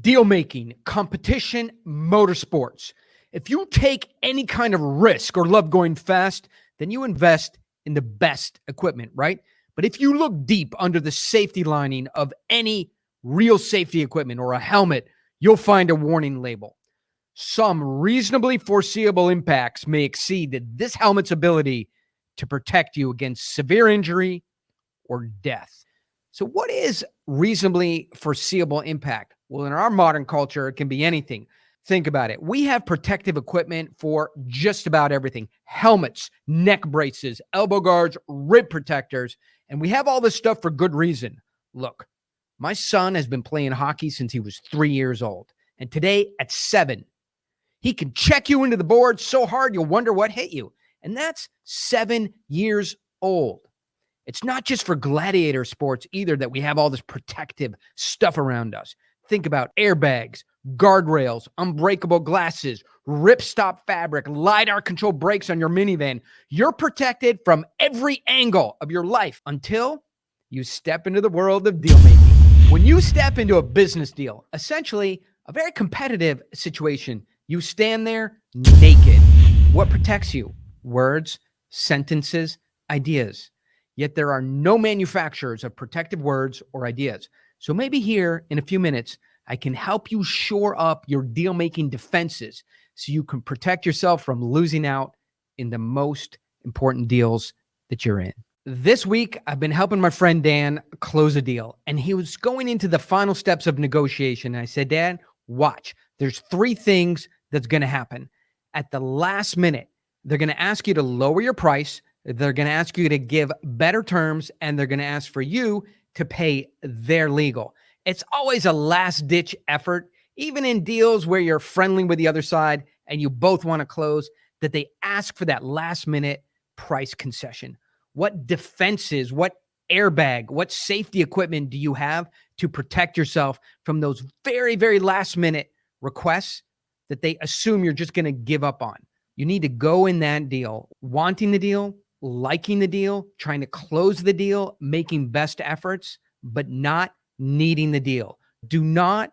deal making, competition, motorsports. If you take any kind of risk or love going fast, then you invest in the best equipment, right? But if you look deep under the safety lining of any real safety equipment or a helmet, you'll find a warning label. Some reasonably foreseeable impacts may exceed this helmet's ability to protect you against severe injury or death. So what is reasonably foreseeable impact? Well, in our modern culture, it can be anything. Think about it. We have protective equipment for just about everything. Helmets, neck braces, elbow guards, rib protectors, and we have all this stuff for good reason. Look, my son has been playing hockey since he was 3 years old, and today at 7, he can check you into the board so hard you'll wonder what hit you, and that's 7 years old. It's not just for gladiator sports either that we have all this protective stuff around us. Think about airbags, guardrails, unbreakable glasses, ripstop fabric, LiDAR control brakes on your minivan. You're protected from every angle of your life until you step into the world of deal making. When you step into a business deal, essentially a very competitive situation, you stand there naked. What protects you? Words, sentences, ideas. Yet there are no manufacturers of protective words or ideas. So maybe here in a few minutes, I can help you shore up your deal-making defenses so you can protect yourself from losing out in the most important deals that you're in. This week, I've been helping my friend Dan close a deal, and he was going into the final steps of negotiation. And I said, Dan, watch. There's 3 things that's going to happen. At the last minute, they're going to ask you to lower your price. They're going to ask you to give better terms, and they're going to ask for you to pay their legal. It's always a last-ditch effort, even in deals where you're friendly with the other side and you both want to close, that they ask for that last-minute price concession. What defenses, what airbag, what safety equipment do you have to protect yourself from those very, very last-minute requests that they assume you're just going to give up on? You need to go in that deal, wanting the deal, liking the deal, trying to close the deal, making best efforts, but not needing the deal. Do not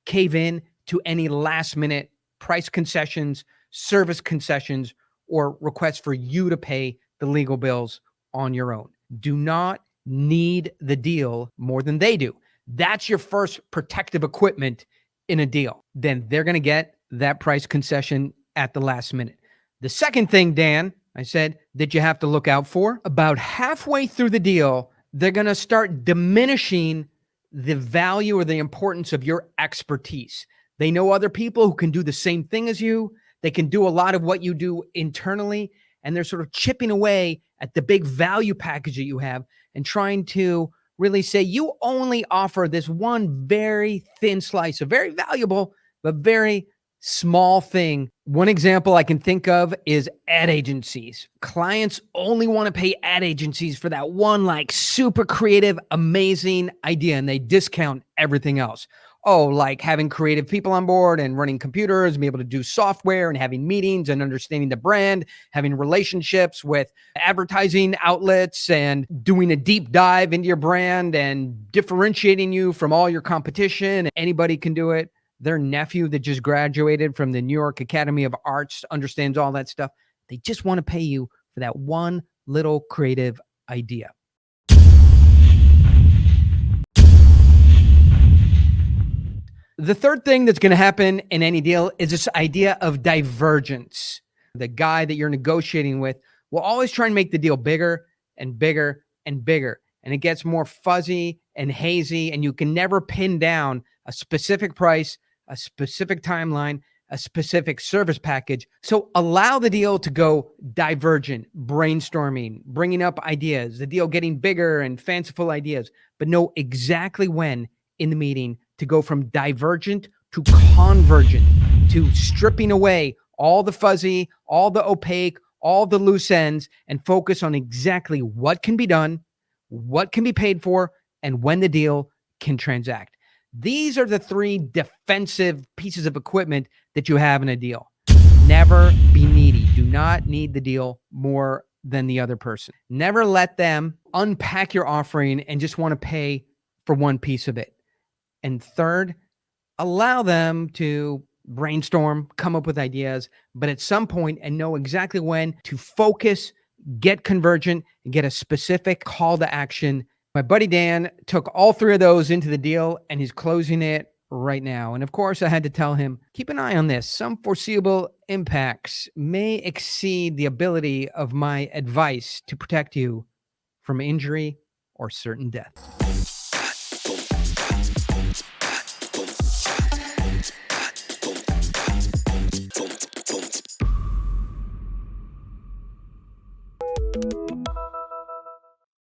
cave in to any last minute price concessions, service concessions, or requests for you to pay the legal bills on your own. Do not need the deal more than they do. That's your first protective equipment in a deal. Then they're going to get that price concession at the last minute. The second thing, Dan, I said, that you have to look out for, about halfway through the deal, they're going to start diminishing the value or the importance of your expertise. They know other people who can do the same thing as you. They can do a lot of what you do internally, and they're sort of chipping away at the big value package that you have and trying to really say you only offer this one very thin slice, a very valuable but very small thing. One example I can think of is ad agencies. Clients only want to pay ad agencies for that one like super creative, amazing idea, and they discount everything else. Oh, like having creative people on board and running computers and be able to do software and having meetings and understanding the brand, having relationships with advertising outlets and doing a deep dive into your brand and differentiating you from all your competition. Anybody can do it. Their nephew that just graduated from the New York Academy of Arts understands all that stuff. They just want to pay you for that one little creative idea. The third thing that's going to happen in any deal is this idea of divergence. The guy that you're negotiating with will always try and make the deal bigger and bigger and bigger. And it gets more fuzzy and hazy, and you can never pin down a specific price, a specific timeline, a specific service package. So allow the deal to go divergent, brainstorming, bringing up ideas, the deal getting bigger and fanciful ideas, but know exactly when in the meeting to go from divergent to convergent, to stripping away all the fuzzy, all the opaque, all the loose ends, and focus on exactly what can be done, what can be paid for, and when the deal can transact. These are the 3 defensive pieces of equipment that you have in a deal. Never be needy. Do not need the deal more than the other person. Never let them unpack your offering and just want to pay for one piece of it. And third, allow them to brainstorm, come up with ideas, but at some point and know exactly when to focus, get convergent, and get a specific call to action. My buddy Dan took all three of those into the deal, and he's closing it right now. And of course, I had to tell him, keep an eye on this. Some foreseeable impacts may exceed the ability of my advice to protect you from injury or certain death.